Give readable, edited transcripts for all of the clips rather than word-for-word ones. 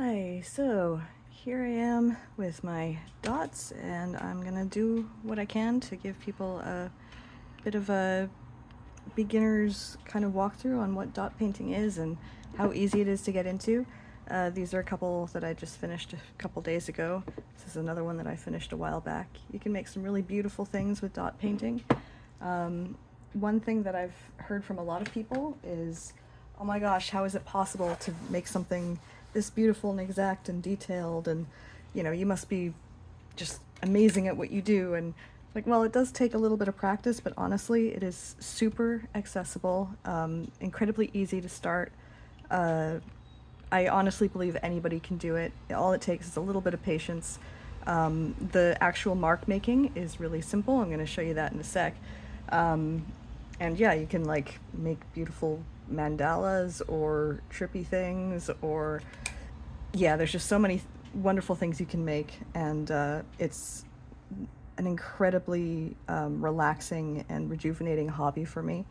Hi, so here I am with my dots, and I'm gonna do what I can to give people a bit of a beginner's kind of walkthrough on what dot painting is and how easy it is to get into. These are a couple that I just finished a couple days ago. This is another one that I finished a while back. You can make some really beautiful things with dot painting. One thing that I've heard from a lot of people is, oh my gosh, how is it possible to make something this beautiful and exact and detailed, and you must be just amazing at what you do. And like, well, it does take a little bit of practice, but honestly it is super accessible, incredibly easy to start. I honestly believe anybody can do it. All it takes is a little bit of patience. The actual mark making is really simple. I'm going to show you that in a sec. And yeah, you can like make beautiful mandalas or trippy things, or yeah, there's just so many wonderful things you can make, and it's an incredibly relaxing and rejuvenating hobby for me.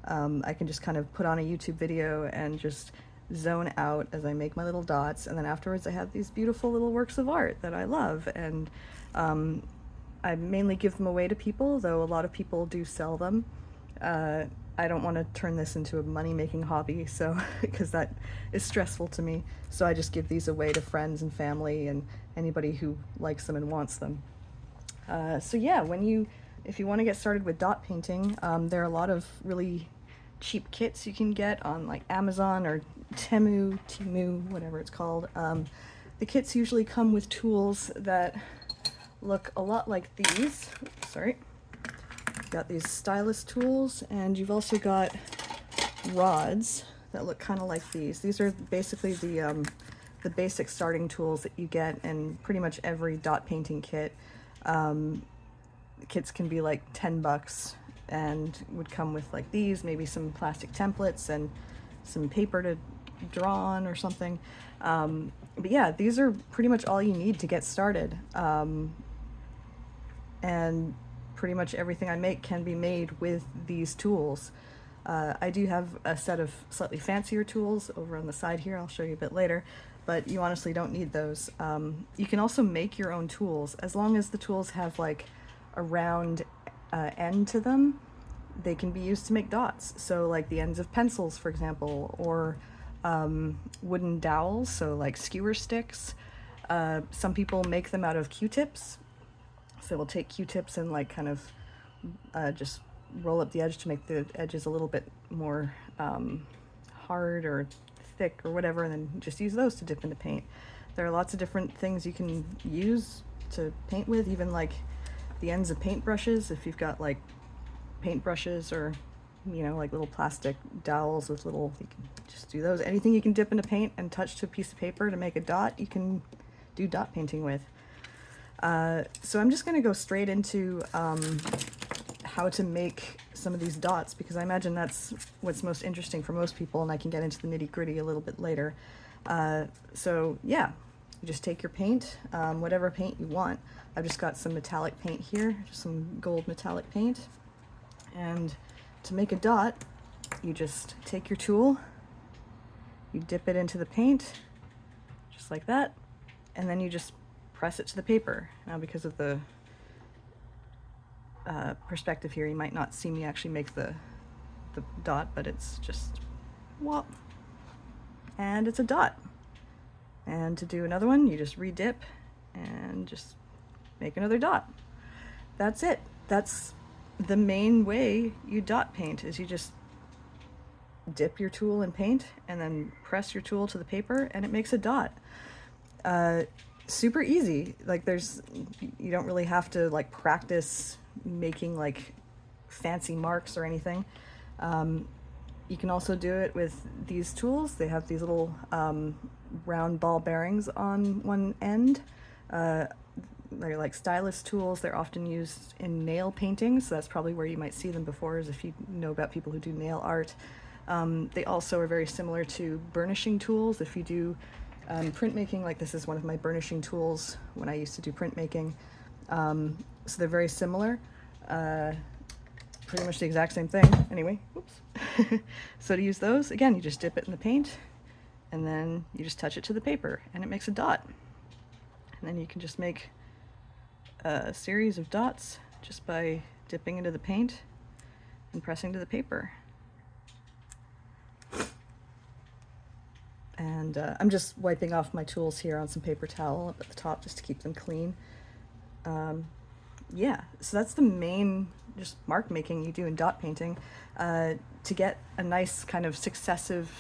I can just kind of put on a YouTube video and just zone out as I make my little dots, and then afterwards I have these beautiful little works of art that I love, and I mainly give them away to people, though a lot of people do sell them. I don't want to turn this into a money-making hobby, so because that is stressful to me. So I just give these away to friends and family and anybody who likes them and wants them. So yeah, if you want to get started with dot painting, there are a lot of really cheap kits you can get on like Amazon or Temu, whatever it's called. The kits usually come with tools that look a lot like these. Oops, sorry. Got these stylus tools, and you've also got rods that look kind of like these. These are basically the basic starting tools that you get in pretty much every dot painting kit. The kits can be like $10 and would come with like these, maybe some plastic templates and some paper to draw on or something. But yeah, these are pretty much all you need to get started. And pretty much everything I make can be made with these tools. I do have a set of slightly fancier tools over on the side here. I'll show you a bit later, but you honestly don't need those. You can also make your own tools as long as the tools have like a round end to them. They can be used to make dots. So like the ends of pencils, for example, or wooden dowels, so like skewer sticks. Some people make them out of Q-tips. So we'll take Q-tips and like kind of just roll up the edge to make the edges a little bit more hard or thick or whatever, and then just use those to dip into paint. There are lots of different things you can use to paint with, even like the ends of paintbrushes. If you've got like paintbrushes or like little plastic dowels with little, you can just do those. Anything you can dip into paint and touch to a piece of paper to make a dot, you can do dot painting with. So I'm just going to go straight into how to make some of these dots, because I imagine that's what's most interesting for most people, and I can get into the nitty-gritty a little bit later. So yeah, you just take your paint, whatever paint you want. I've just got some metallic paint here, just some gold metallic paint. And to make a dot, you just take your tool, you dip it into the paint, just like that, and then you just press it to the paper. Now, because of the perspective here, you might not see me actually make the dot, but it's just whop, and it's a dot. And to do another one, you just re-dip and just make another dot. That's it. That's the main way you dot paint, is you just dip your tool in paint and then press your tool to the paper and it makes a dot. Super easy. Like you don't really have to like practice making like fancy marks or anything. You can also do it with these tools. They have these little round ball bearings on one end. They're like stylus tools. They're often used in nail painting, so that's probably where you might see them before, is if you know about people who do nail art. They also are very similar to burnishing tools. If you do printmaking, like this is one of my burnishing tools when I used to do printmaking. So they're very similar. Pretty much the exact same thing. Anyway, oops. So to use those, again, you just dip it in the paint, and then you just touch it to the paper and it makes a dot. And then you can just make a series of dots just by dipping into the paint and pressing to the paper. And I'm just wiping off my tools here on some paper towel up at the top just to keep them clean. Yeah, so that's the main just mark making you do in dot painting. To get a nice kind of successive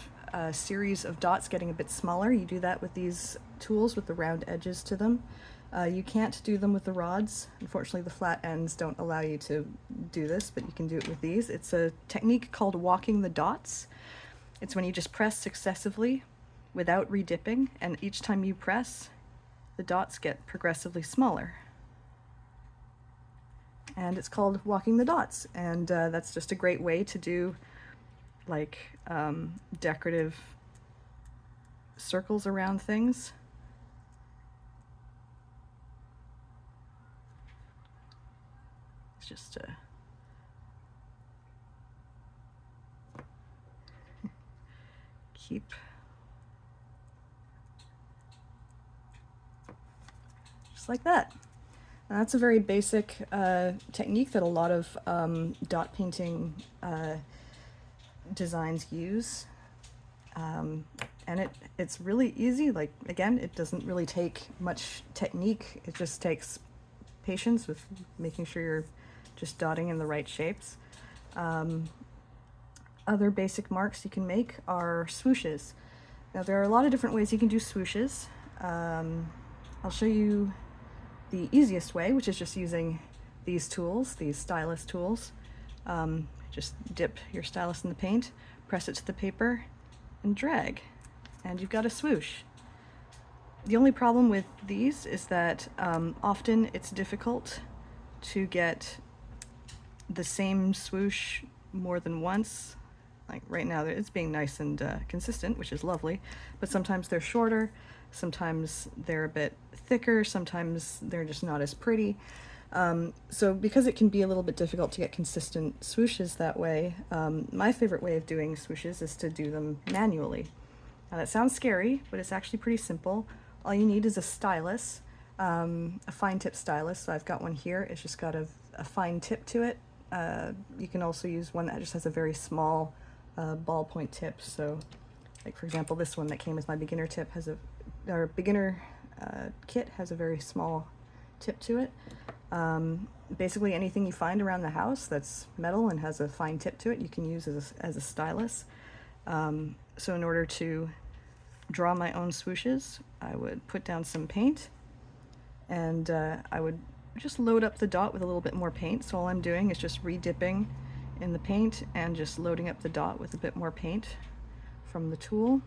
series of dots getting a bit smaller, you do that with these tools with the round edges to them. You can't do them with the rods. Unfortunately, the flat ends don't allow you to do this, but you can do it with these. It's a technique called walking the dots. It's when you just press successively without redipping, and each time you press, the dots get progressively smaller. And it's called walking the dots, and that's just a great way to do like decorative circles around things. It's just keep just like that. And that's a very basic technique that a lot of dot painting designs use. And it's really easy. Like, again, it doesn't really take much technique. It just takes patience with making sure you're just dotting in the right shapes. Other basic marks you can make are swooshes. Now, there are a lot of different ways you can do swooshes. I'll show you the easiest way, which is just using these tools, these stylus tools. Just dip your stylus in the paint, press it to the paper, and drag, and you've got a swoosh. The only problem with these is that often it's difficult to get the same swoosh more than once. Like right now, it's being nice and consistent, which is lovely, but sometimes they're shorter, sometimes they're a bit thicker, sometimes they're just not as pretty. So because it can be a little bit difficult to get consistent swooshes that way, my favorite way of doing swooshes is to do them manually. Now that sounds scary, but it's actually pretty simple. All you need is a stylus, a fine tip stylus. So I've got one here. It's just got a fine tip to it. You can also use one that just has a very small ballpoint tip. So like for example, this one that came as my beginner tip has our beginner kit has a very small tip to it. Basically anything you find around the house that's metal and has a fine tip to it, you can use as a stylus. So in order to draw my own swooshes, I would put down some paint, and I would just load up the dot with a little bit more paint. So all I'm doing is just re-dipping in the paint and just loading up the dot with a bit more paint from the tool.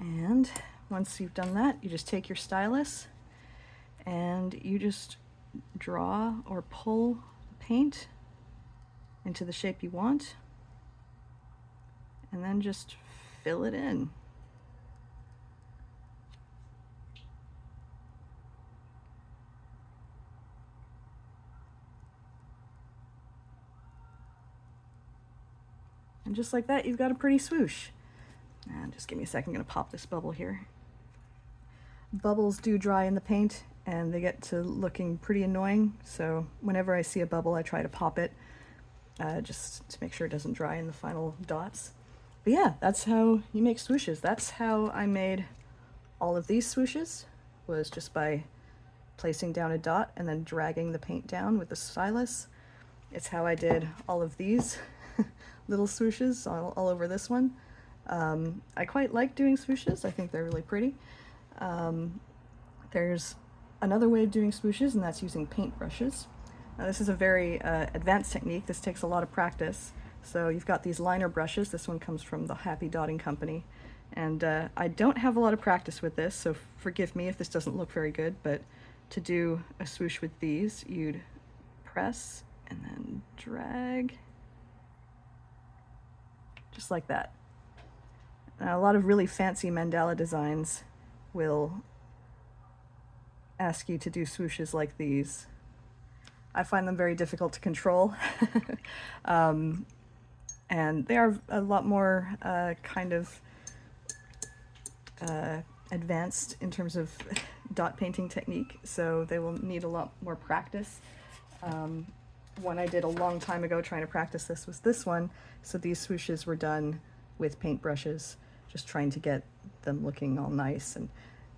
And once you've done that, you just take your stylus and you just draw or pull the paint into the shape you want, and then just fill it in. And just like that, you've got a pretty swoosh. And just give me a second, I'm gonna pop this bubble here. Bubbles do dry in the paint and they get to looking pretty annoying, so whenever I see a bubble I try to pop it just to make sure it doesn't dry in the final dots. But yeah, that's how you make swooshes. That's how I made all of these swooshes, was just by placing down a dot and then dragging the paint down with the stylus. It's how I did all of these little swooshes all over this one. I quite like doing swooshes. I think they're really pretty. There's another way of doing swooshes, and that's using paint brushes. Now this is a very advanced technique. This takes a lot of practice. So you've got these liner brushes. This one comes from the Happy Dotting Company. And I don't have a lot of practice with this, so forgive me if this doesn't look very good, but to do a swoosh with these, you'd press and then drag, just like that. Now, a lot of really fancy mandala designs will ask you to do swooshes like these. I find them very difficult to control. And they are a lot more kind of advanced in terms of dot painting technique, so they will need a lot more practice. One I did a long time ago trying to practice this was this one, so these swooshes were done with paintbrushes, just trying to get them looking all nice. And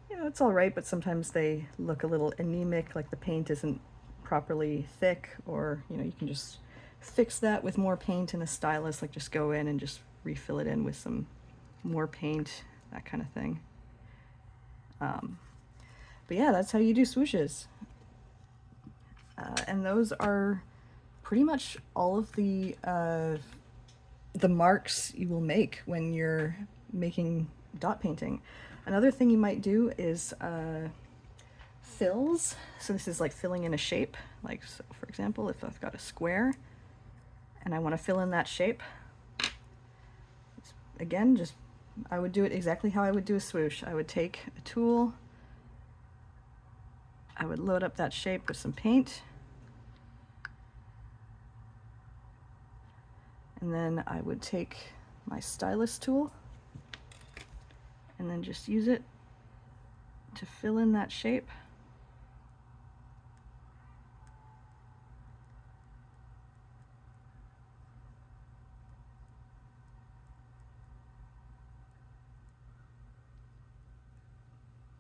you know, it's all right, but sometimes they look a little anemic, like the paint isn't properly thick, or you know, you can just fix that with more paint and a stylus, like just go in and just refill it in with some more paint, that kind of thing. But yeah, that's how you do swooshes. And those are pretty much all of the marks you will make when you're making dot painting. Another thing you might do is fills. So this is like filling in a shape. Like, so for example, if I've got a square and I want to fill in that shape, again, just I would do it exactly how I would do a swoosh. I would take a tool, I would load up that shape with some paint, and then I would take my stylus tool and then just use it to fill in that shape.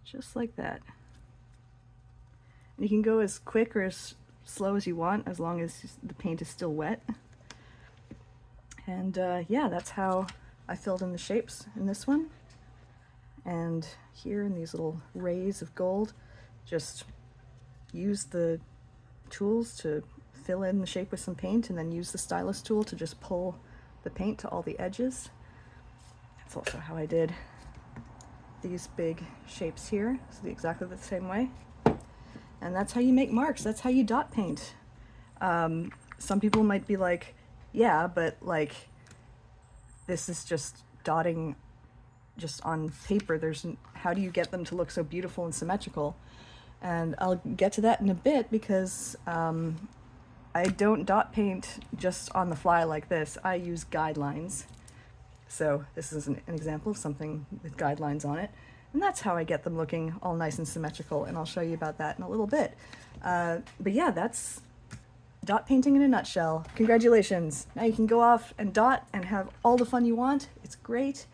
Just like that. And you can go as quick or as slow as you want, as long as the paint is still wet. And yeah, that's how I filled in the shapes in this one. And here in these little rays of gold, just use the tools to fill in the shape with some paint, and then use the stylus tool to just pull the paint to all the edges. That's also how I did these big shapes here, so exactly the same way. And that's how you make marks, that's how you dot paint. Some people might be like, yeah, but like, this is just dotting just on paper. How do you get them to look so beautiful and symmetrical? And I'll get to that in a bit, because I don't dot paint just on the fly like this. I use guidelines. So this is an example of something with guidelines on it. And that's how I get them looking all nice and symmetrical, and I'll show you about that in a little bit. But yeah, that's dot painting in a nutshell. Congratulations! Now you can go off and dot and have all the fun you want. It's great.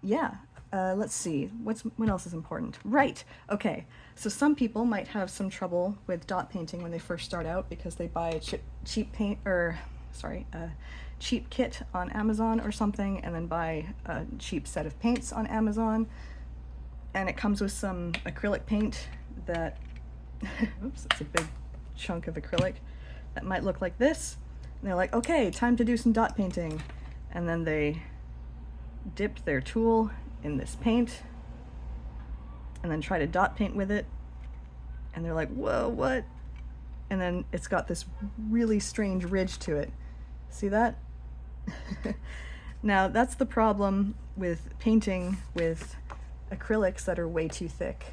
Yeah, let's see, what else is important? Right, okay, so some people might have some trouble with dot painting when they first start out, because they buy a cheap paint, or sorry, a cheap kit on Amazon or something, and then buy a cheap set of paints on Amazon, and it comes with some acrylic paint that, oops, it's a big chunk of acrylic, that might look like this, and they're like, okay, time to do some dot painting, and then they dipped their tool in this paint and then try to dot paint with it, and they're like, whoa, what? And then it's got this really strange ridge to it. See that? Now that's the problem with painting with acrylics that are way too thick.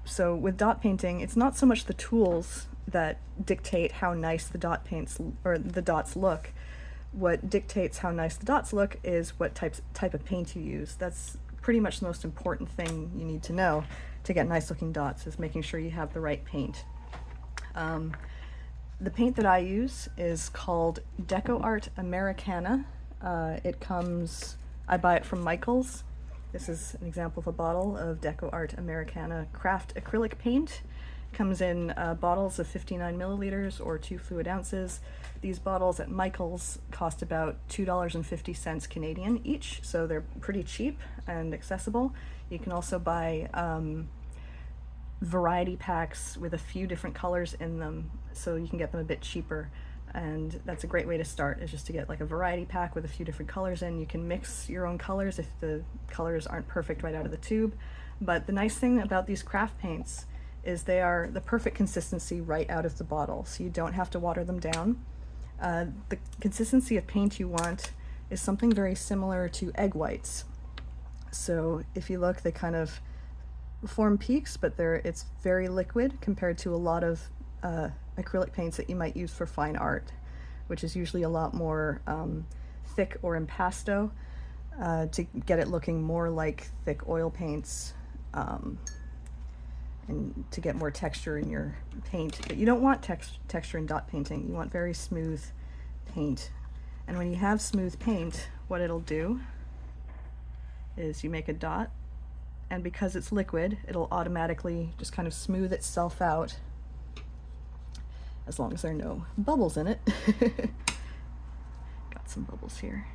So with dot painting, it's not so much the tools that dictate how nice the dot paints or the dots look. What dictates how nice the dots look is what type of paint you use. That's pretty much the most important thing you need to know to get nice looking dots, is making sure you have the right paint. The paint that I use is called Deco Art Americana. I buy it from Michael's. This is an example of a bottle of Deco Art Americana craft acrylic paint. It comes in bottles of 59 milliliters or 2 fluid ounces. These bottles at Michael's cost about $2.50 Canadian each, so they're pretty cheap and accessible. You can also buy variety packs with a few different colors in them, so you can get them a bit cheaper. And that's a great way to start, is just to get like a variety pack with a few different colors in. You can mix your own colors if the colors aren't perfect right out of the tube. But the nice thing about these craft paints is they are the perfect consistency right out of the bottle, so you don't have to water them down. The consistency of paint you want is something very similar to egg whites. So if you look, they kind of form peaks, but it's very liquid compared to a lot of acrylic paints that you might use for fine art. which is usually a lot more thick or impasto, to get it looking more like thick oil paints, and to get more texture in your paint. But you don't want texture in dot painting. You want very smooth paint. And when you have smooth paint, what it'll do is you make a dot, and because it's liquid, it'll automatically just kind of smooth itself out, as long as there are no bubbles in it. Got some bubbles here.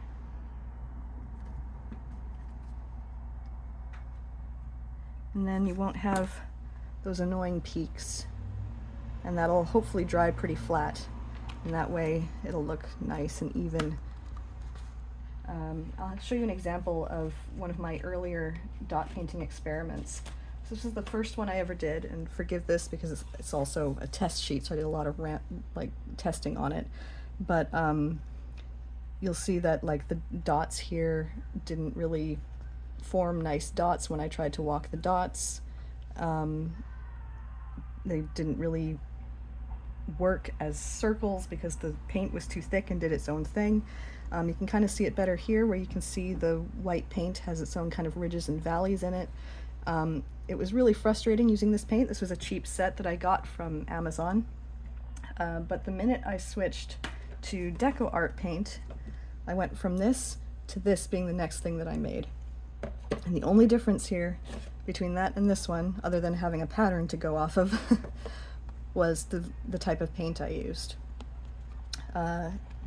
And then you won't have those annoying peaks, and that'll hopefully dry pretty flat, and that way it'll look nice and even. I'll show you an example of one of my earlier dot painting experiments. So this is the first one I ever did, and forgive this because it's also a test sheet, so I did a lot of testing on it. But you'll see that like the dots here didn't really form nice dots when I tried to walk the dots. They didn't really work as circles because the paint was too thick and did its own thing. You can kind of see it better here, where you can see the white paint has its own kind of ridges and valleys in it. It was really frustrating using this paint. This was a cheap set that I got from Amazon. But the minute I switched to deco art paint, I went from this to this being the next thing that I made. And the only difference here between that and this one, other than having a pattern to go off of, was the type of paint I used.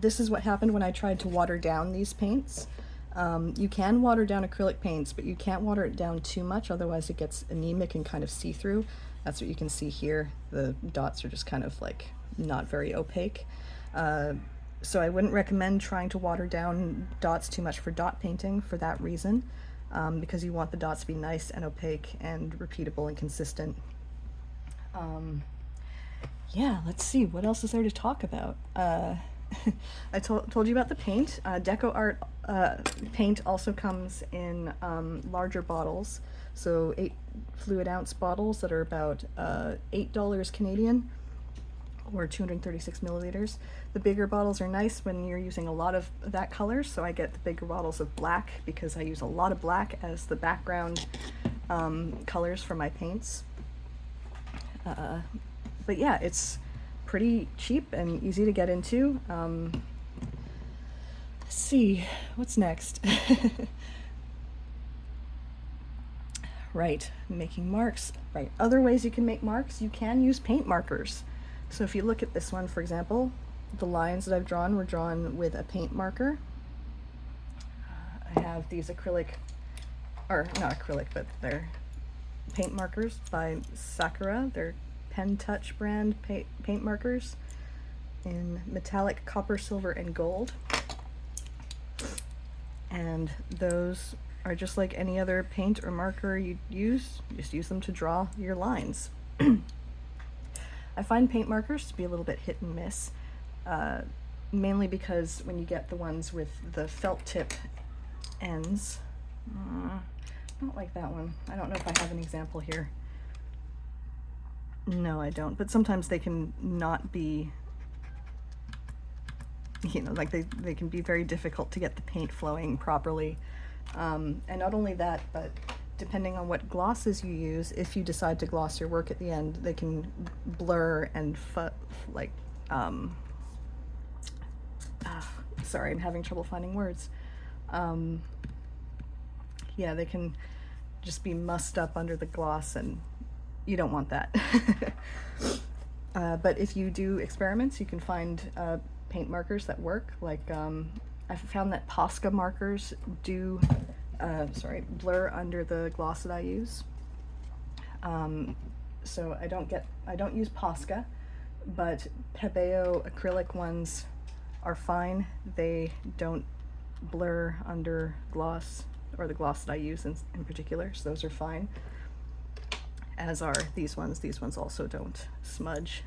This is what happened when I tried to water down these paints. You can water down acrylic paints, but you can't water it down too much, otherwise it gets anemic and kind of see-through. That's what you can see here. The dots are just kind of like not very opaque. So I wouldn't recommend trying to water down dots too much for dot painting for that reason, because you want the dots to be nice and opaque and repeatable and consistent. Yeah, let's see, what else is there to talk about? I told you about the paint. Deco art paint also comes in larger bottles, so 8 fluid ounce bottles that are about $8 Canadian, or 236 milliliters. The bigger bottles are nice when you're using a lot of that color, so I get the bigger bottles of black because I use a lot of black as the background colors for my paints. But yeah, it's pretty cheap and easy to get into. Let's see, what's next? Right, making marks. Right, other ways you can make marks, you can use paint markers. So if you look at this one, for example, the lines that I've drawn were drawn with a paint marker. I have these acrylic, or not acrylic, but they're paint markers by Sakura. They're Pen Touch brand paint markers in metallic copper, silver, and gold. And those are just like any other paint or marker you'd use. You just use them to draw your lines. I find paint markers to be a little bit hit and miss, mainly because when you get the ones with the felt tip ends, not like that one. I don't know if I have an example here. No, I don't, but sometimes they can not be, you know, like they can be very difficult to get the paint flowing properly. And not only that, but depending on what glosses you use, if you decide to gloss your work at the end, they can blur and sorry, I'm having trouble finding words. Yeah, they can just be mussed up under the gloss, and you don't want that. But if you do experiments, you can find paint markers that work. Like I've found that Posca markers do blur under the gloss that I use. So I don't use Posca, but Pebeo acrylic ones are fine. They don't blur under gloss, or the gloss that I use in particular, so those are fine. As are these ones. These ones also don't smudge.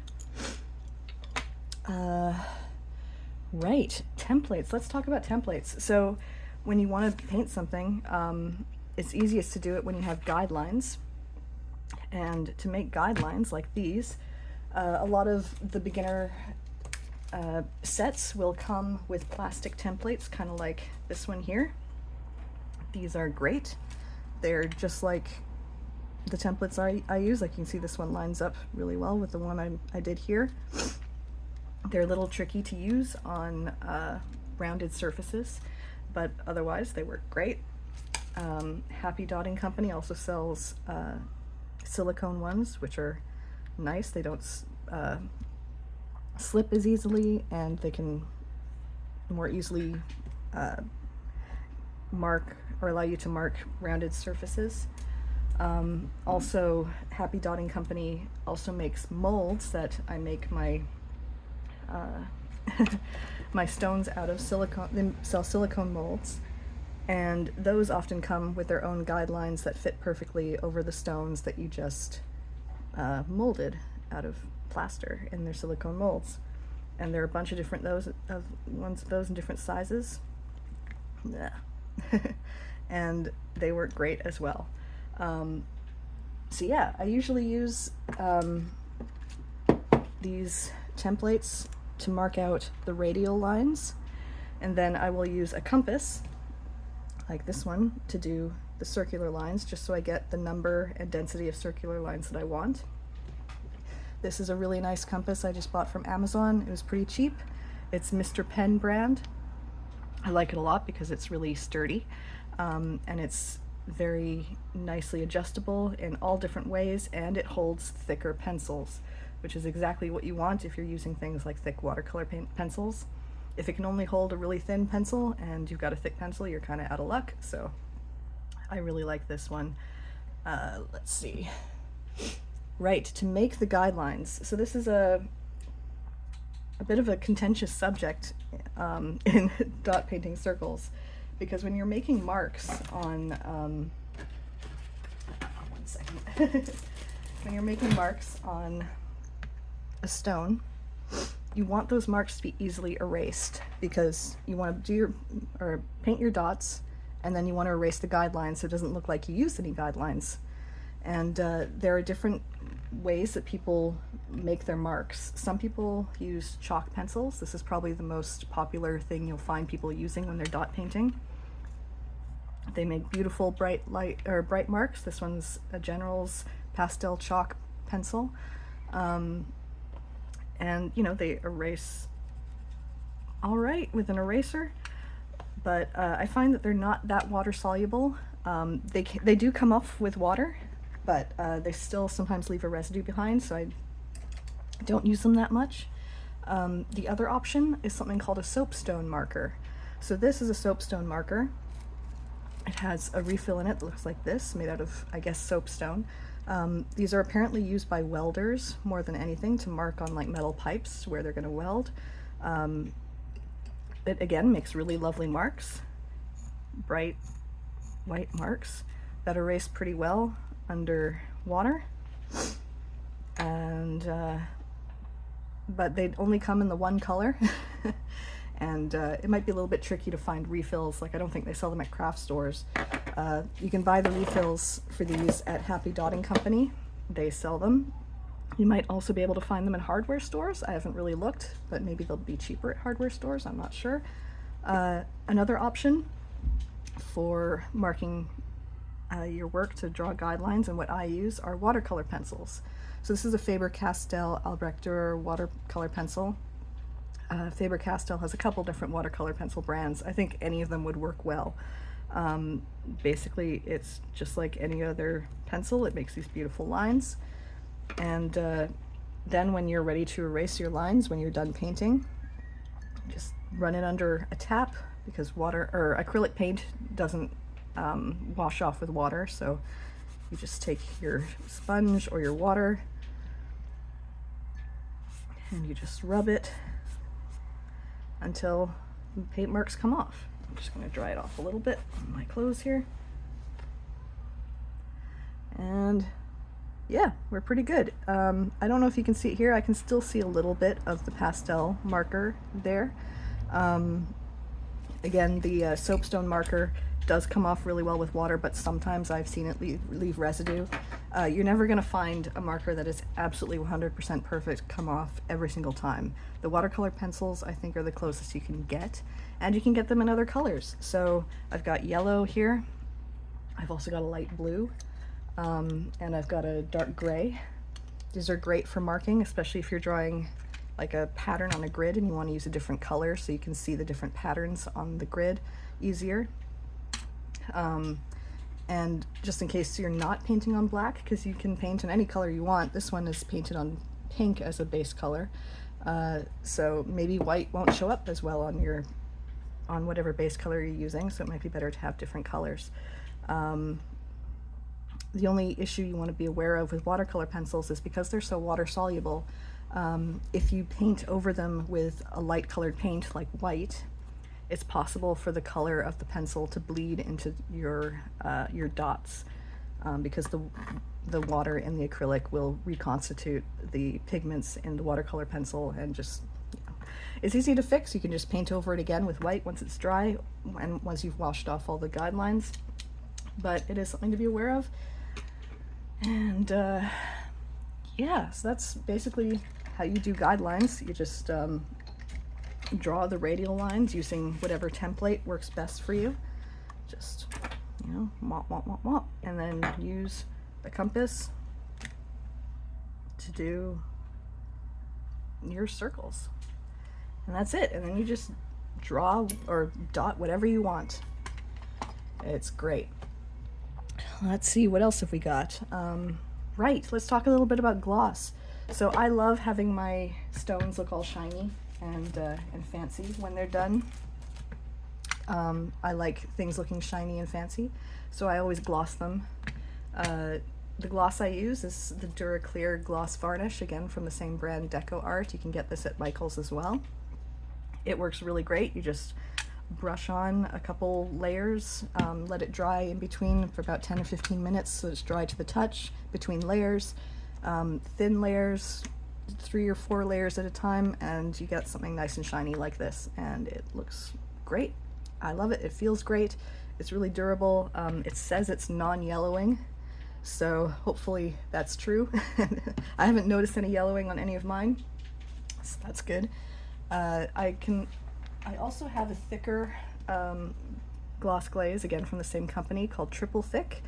Right, templates. Let's talk about templates. So when you want to paint something, it's easiest to do it when you have guidelines. And to make guidelines like these, a lot of the beginner sets will come with plastic templates, kind of like this one here. These are great. They're just like the templates I use. Like you can see, this one lines up really well with the one I did here. They're a little tricky to use on rounded surfaces, but otherwise they work great. Happy Dotting Company also sells silicone ones, which are nice. They don't slip as easily, and they can more easily mark or allow you to mark rounded surfaces. Also, Happy Dotting Company also makes molds that I make my my stones out of. Silicone. They sell silicone molds, and those often come with their own guidelines that fit perfectly over the stones that you just molded out of plaster in their silicone molds. And there are a bunch of different those in different sizes. Yeah. And they work great as well. So yeah, I usually use these templates to mark out the radial lines, and then I will use a compass like this one to do the circular lines, just so I get the number and density of circular lines that I want. This is a really nice compass I just bought from Amazon. It was pretty cheap. It's Mr. Penn brand. I like it a lot because it's really sturdy, and it's very nicely adjustable in all different ways, and it holds thicker pencils, which is exactly what you want if you're using things like thick watercolor pencils. If it can only hold a really thin pencil and you've got a thick pencil, you're kind of out of luck. So I really like this one. Let's see. Right, to make the guidelines. So this is a bit of a contentious subject in dot painting circles, because when you're making marks on, one second, when you're making marks on a stone, you want those marks to be easily erased, because you want to do paint your dots, and then you want to erase the guidelines so it doesn't look like you used any guidelines. And there are different ways that people make their marks. Some people use chalk pencils. This is probably the most popular thing you'll find people using when they're dot painting. They make beautiful bright marks. This one's a General's pastel chalk pencil. And you know, they erase all right with an eraser, but I find that they're not that water soluble. They do come off with water, but they still sometimes leave a residue behind, so I don't use them that much. The other option is something called a soapstone marker. So this is a soapstone marker. It has a refill in it that looks like this, made out of, I guess, soapstone. These are apparently used by welders more than anything to mark on like metal pipes where they're going to weld. It again makes really lovely marks, bright white marks that erase pretty well under water. And but they only come in the one color. And it might be a little bit tricky to find refills. Like, I don't think they sell them at craft stores. You can buy the refills for these at Happy Dotting Company. They sell them. You might also be able to find them in hardware stores. I haven't really looked, but maybe they'll be cheaper at hardware stores. I'm not sure. Another option for marking your work to draw guidelines, and what I use, are watercolor pencils. So this is a Faber-Castell Albrecht Dürer watercolor pencil. Faber-Castell has a couple different watercolor pencil brands. I think any of them would work well. Basically, it's just like any other pencil. It makes these beautiful lines. And then when you're ready to erase your lines, when you're done painting, just run it under a tap, because acrylic paint doesn't wash off with water. So you just take your sponge or your water and you just rub it until the paint marks come off. I'm just going to dry it off a little bit on my clothes here. And yeah, we're pretty good. I don't know if you can see it here. I can still see a little bit of the pastel marker there. Again, the soapstone marker does come off really well with water, but sometimes I've seen it leave residue. You're never going to find a marker that is absolutely 100% perfect come off every single time. The watercolor pencils, I think, are the closest you can get, and you can get them in other colors. So I've got yellow here, I've also got a light blue, and I've got a dark gray. These are great for marking, especially if you're drawing like a pattern on a grid and you want to use a different color so you can see the different patterns on the grid easier. And just in case you're not painting on black, because you can paint in any color you want, this one is painted on pink as a base color, so maybe white won't show up as well on whatever base color you're using, so it might be better to have different colors. The only issue you want to be aware of with watercolor pencils is because they're so water soluble, if you paint over them with a light colored paint like white, it's possible for the color of the pencil to bleed into your dots, because the water in the acrylic will reconstitute the pigments in the watercolor pencil, and just, you know, it's easy to fix. You can just paint over it again with white once it's dry and once you've washed off all the guidelines, but it is something to be aware of. And yeah, so that's basically how you do guidelines. You just draw the radial lines using whatever template works best for you. Just, you know, mop, mop, mop, mop, and then use the compass to do your circles. And that's it. And then you just draw or dot whatever you want. It's great. Let's see, what else have we got? Right, let's talk a little bit about gloss. So I love having my stones look all shiny and fancy when they're done. I like things looking shiny and fancy, so I always gloss them. The gloss I use is the Duraclear Gloss Varnish, again from the same brand, Deco Art. You can get this at Michael's as well. It works really great. You just brush on a couple layers, let it dry in between for about 10 to 15 minutes so it's dry to the touch between layers, thin layers, 3 or 4 layers at a time, and you get something nice and shiny like this, and it looks great. I love it. It feels great. It's really durable. It says it's non-yellowing, so hopefully that's true. I haven't noticed any yellowing on any of mine, so that's good. I also have a thicker gloss glaze, again from the same company, called Triple Thick.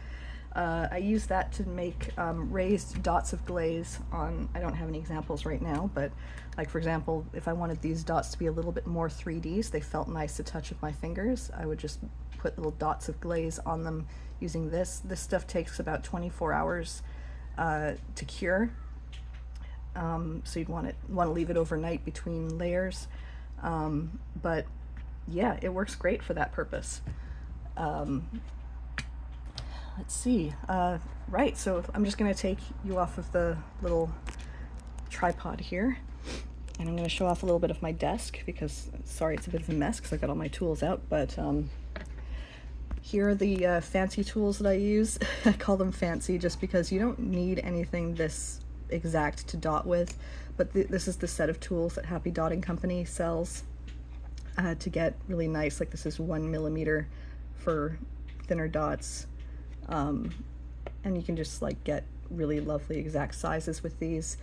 I use that to make raised dots of glaze on, I don't have any examples right now, but like for example, if I wanted these dots to be a little bit more 3D, so they felt nice to touch with my fingers, I would just put little dots of glaze on them using this. This stuff takes about 24 hours to cure, so you'd want to leave it overnight between layers. But yeah, it works great for that purpose. Let's see, right, so I'm just going to take you off of the little tripod here, and I'm going to show off a little bit of my desk, because, sorry, it's a bit of a mess because I've got all my tools out, but here are the fancy tools that I use. I call them fancy just because you don't need anything this exact to dot with, but this is the set of tools that Happy Dotting Company sells to get really nice, like this is 1 millimeter for thinner dots, and you can just like get really lovely exact sizes with these,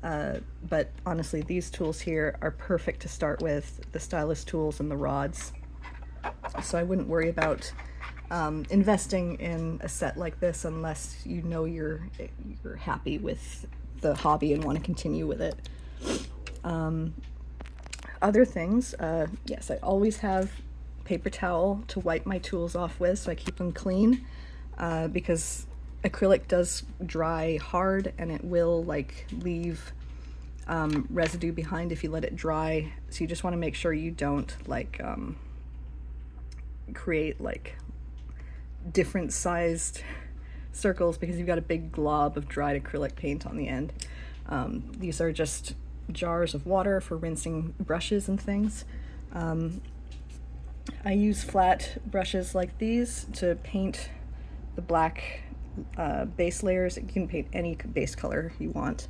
but honestly these tools here are perfect to start with, the stylus tools and the rods, so I wouldn't worry about investing in a set like this unless you know you're happy with the hobby and want to continue with it. Other things, yes, I always have paper towel to wipe my tools off with, so I keep them clean, because acrylic does dry hard and it will like leave residue behind if you let it dry, so you just want to make sure you don't like create like different sized circles because you've got a big glob of dried acrylic paint on the end. These are just jars of water for rinsing brushes and things. I use flat brushes like these to paint the black base layers. You can paint any base color you want.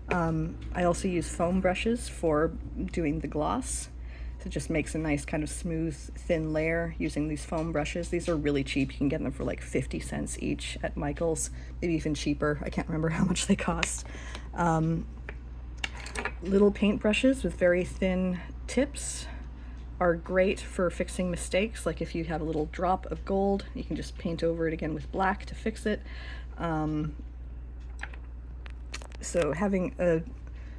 I also use foam brushes for doing the gloss. that just makes a nice kind of smooth, thin layer using these foam brushes. These are really cheap. You can get them for like 50 cents each at Michael's, maybe even cheaper. I can't remember how much they cost. Little paint brushes with very thin tips are great for fixing mistakes. Like if you have a little drop of gold, you can just paint over it again with black to fix it. So having a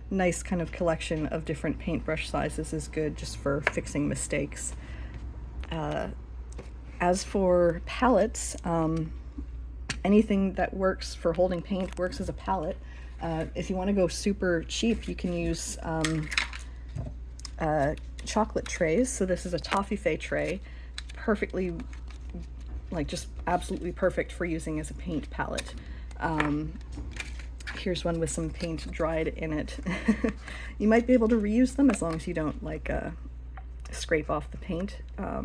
nice kind of collection of different paintbrush sizes is good just for fixing mistakes. As for palettes, anything that works for holding paint works as a palette. If you want to go super cheap, you can use chocolate trays. So this is a toffee tray, perfectly, like just absolutely perfect for using as a paint palette. Here's one with some paint dried in it. You might be able to reuse them as long as you don't like scrape off the paint. I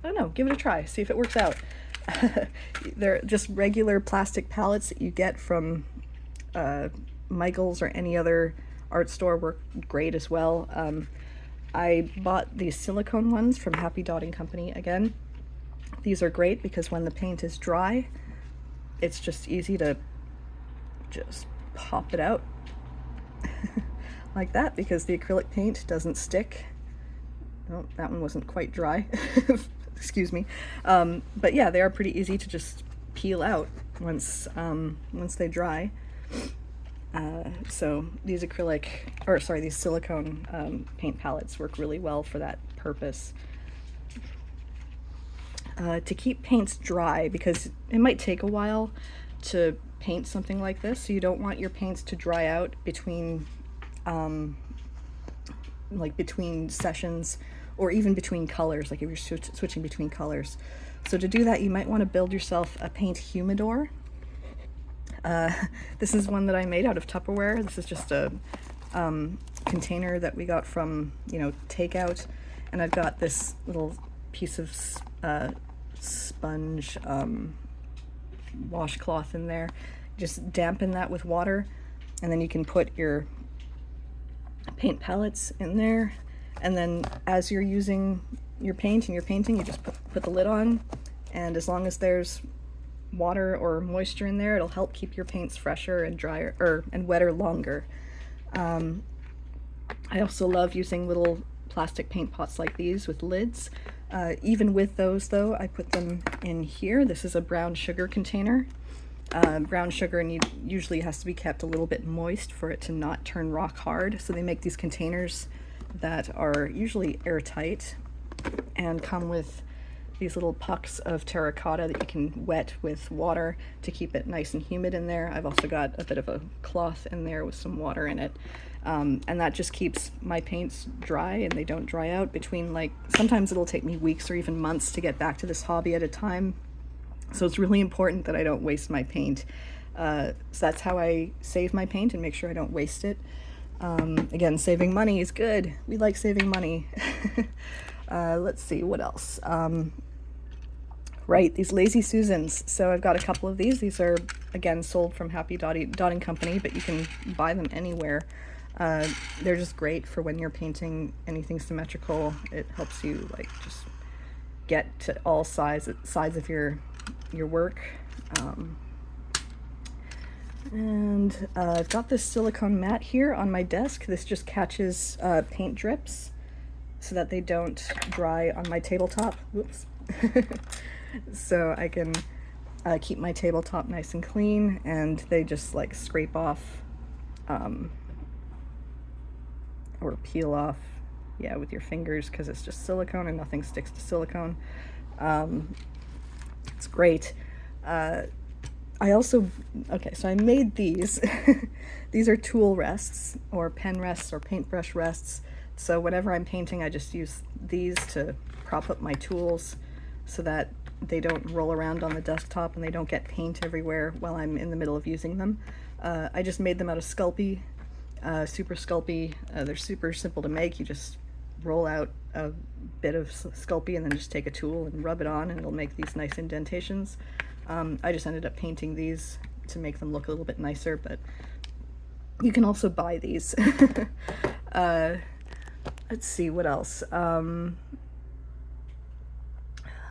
don't know, give it a try, see if it works out. They're just regular plastic palettes that you get from Michael's or any other art store work great as well. I bought these silicone ones from Happy Dotting Company again. These are great because when the paint is dry, it's just easy to just pop it out like that, because the acrylic paint doesn't stick. Oh, that one wasn't quite dry. Excuse me. But yeah, they are pretty easy to just peel out once they dry. So these these silicone paint palettes work really well for that purpose. To keep paints dry, because it might take a while to paint something like this, so you don't want your paints to dry out between between sessions, or even between colors, like if you're switching between colors. So to do that, you might want to build yourself a paint humidor. This is one that I made out of Tupperware. This is just a container that we got from, takeout, and I've got this little piece of sponge washcloth in there. Just dampen that with water, and then you can put your paint palettes in there, and then as you're using your paint and you're painting, you just put the lid on, and as long as there's water or moisture in there, it'll help keep your paints fresher and drier and wetter longer. I also love using little plastic paint pots like these with lids. Even with those though, I put them in here. This is a brown sugar container. Brown sugar usually has to be kept a little bit moist for it to not turn rock hard. So they make these containers that are usually airtight and come with these little pucks of terracotta that you can wet with water to keep it nice and humid in there. I've also got a bit of a cloth in there with some water in it. And that just keeps my paints dry, and they don't dry out between, sometimes it'll take me weeks or even months to get back to this hobby at a time. So it's really important that I don't waste my paint. So that's how I save my paint and make sure I don't waste it. Again, saving money is good. We like saving money. Let's see, what else? Right, these Lazy Susans. So I've got a couple of these. These are, again, sold from Happy Dotting Company, but you can buy them anywhere. They're just great for when you're painting anything symmetrical. It helps you just get to all sides of your work. And I've got this silicone mat here on my desk. This just catches paint drips so that they don't dry on my tabletop. Whoops. So I can keep my tabletop nice and clean, and they just scrape off or peel off, yeah, with your fingers, because it's just silicone and nothing sticks to silicone. It's great. So I made these. These are tool rests or pen rests or paintbrush rests. So whenever I'm painting, I just use these to prop up my tools so that they don't roll around on the desktop and they don't get paint everywhere while I'm in the middle of using them. I just made them out of Sculpey, super Sculpey. They're super simple to make. You just roll out a bit of Sculpey and then just take a tool and rub it on, and it'll make these nice indentations. I just ended up painting these to make them look a little bit nicer, but you can also buy these. Let's see, what else?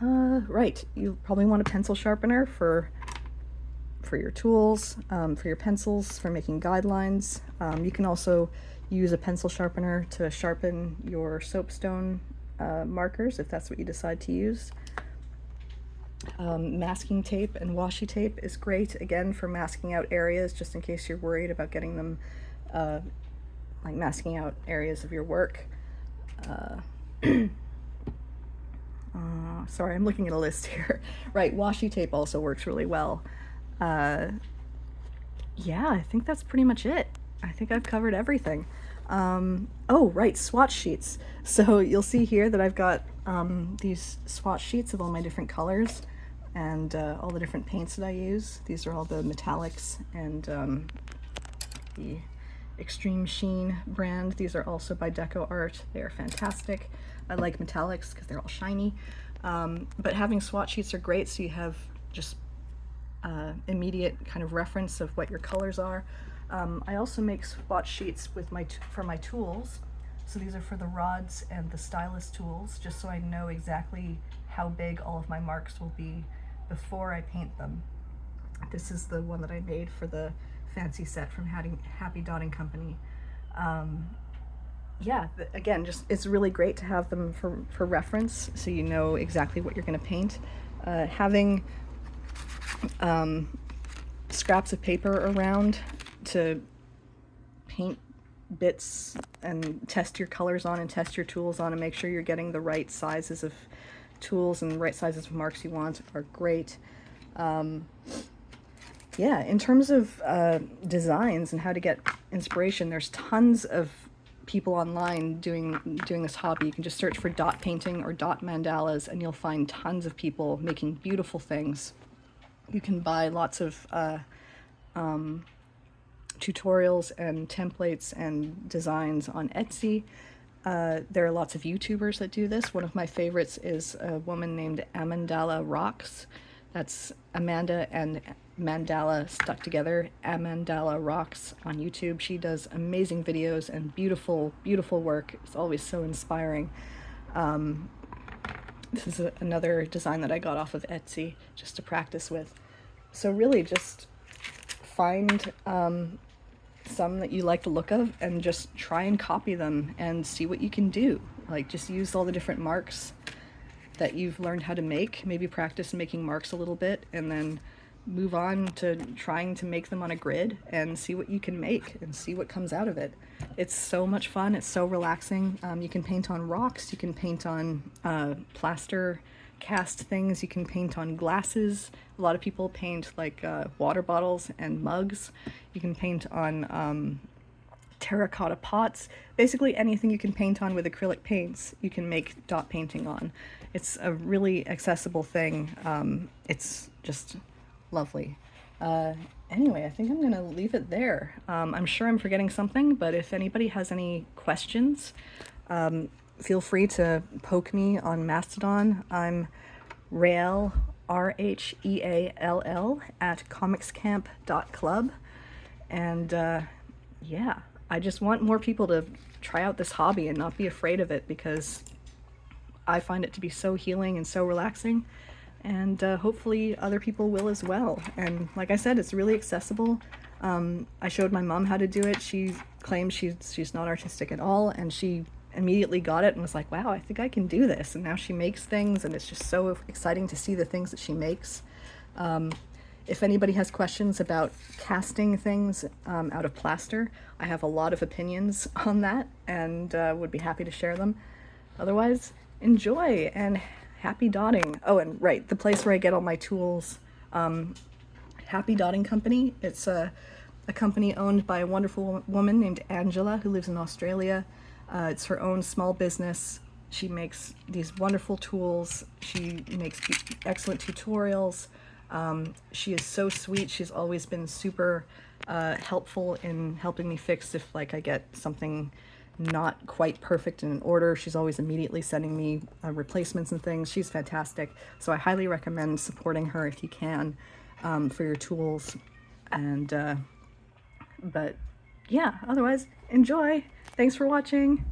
Right, you probably want a pencil sharpener for your tools, for your pencils, for making guidelines. You can also use a pencil sharpener to sharpen your soapstone markers if that's what you decide to use. Masking tape and washi tape is great, again, for masking out areas, just in case you're worried about getting them, like masking out areas of your work. Sorry, I'm looking at a list here. Right, washi tape also works really well. Yeah, I think that's pretty much it. I think I've covered everything. Oh, right, swatch sheets. So you'll see here that I've got these swatch sheets of all my different colors and all the different paints that I use. These are all the metallics and the Extreme Sheen brand. These are also by Deco Art. They are fantastic. I like metallics because they're all shiny. But having swatch sheets are great, so you have just immediate kind of reference of what your colors are. I also make swatch sheets with for my tools. So these are for the rods and the stylus tools, just so I know exactly how big all of my marks will be before I paint them. This is the one that I made for the fancy set from Happy Dotting Company. Yeah, again, just it's really great to have them for reference, so you know exactly what you're going to paint. Having scraps of paper around to paint bits and test your colors on and test your tools on and make sure you're getting the right sizes of tools and the right sizes of marks you want are great. Yeah, in terms of designs and how to get inspiration, there's tons of people online doing this hobby. You can just search for dot painting or dot mandalas and you'll find tons of people making beautiful things. You can buy lots of tutorials and templates and designs on Etsy. There are lots of YouTubers that do this. One of my favorites is a woman named Amandala Rocks. That's Amanda and Mandala stuck together. Amandala Rocks on YouTube. She does amazing videos and beautiful, beautiful work. It's always so inspiring. This is another design that I got off of Etsy just to practice with. So really just find some that you like the look of and just try and copy them and see what you can do. Like, just use all the different marks that you've learned how to make. Maybe practice making marks a little bit and then move on to trying to make them on a grid and see what you can make and see what comes out of it. It's so much fun. It's so relaxing. You can paint on rocks. You can paint on plaster cast things. You can paint on glasses. A lot of people paint like water bottles and mugs. You can paint on terracotta pots. Basically anything you can paint on with acrylic paints, you can make dot painting on. It's a really accessible thing. It's just lovely. Anyway, I think I'm gonna leave it there. I'm sure I'm forgetting something, but if anybody has any questions, feel free to poke me on Mastodon. I'm Rheall, RHEALL, at comicscamp.club. And yeah, I just want more people to try out this hobby and not be afraid of it, because I find it to be so healing and so relaxing. And hopefully other people will as well. And like I said, it's really accessible. I showed my mom how to do it. She claims she's not artistic at all, and she immediately got it and was like, wow, I think I can do this. And now she makes things, and it's just so exciting to see the things that she makes. If anybody has questions about casting things out of plaster, I have a lot of opinions on that and would be happy to share them. Otherwise, enjoy and happy dotting. Oh, and right, the place where I get all my tools, Happy Dotting Company. It's a company owned by a wonderful woman named Angela who lives in Australia. It's her own small business. She makes these wonderful tools. She makes excellent tutorials. She is so sweet. She's always been super helpful in helping me fix if like I get something not quite perfect in an order. She's always immediately sending me replacements and things. She's fantastic. So I highly recommend supporting her if you can for your tools. And but yeah, otherwise enjoy. Thanks for watching.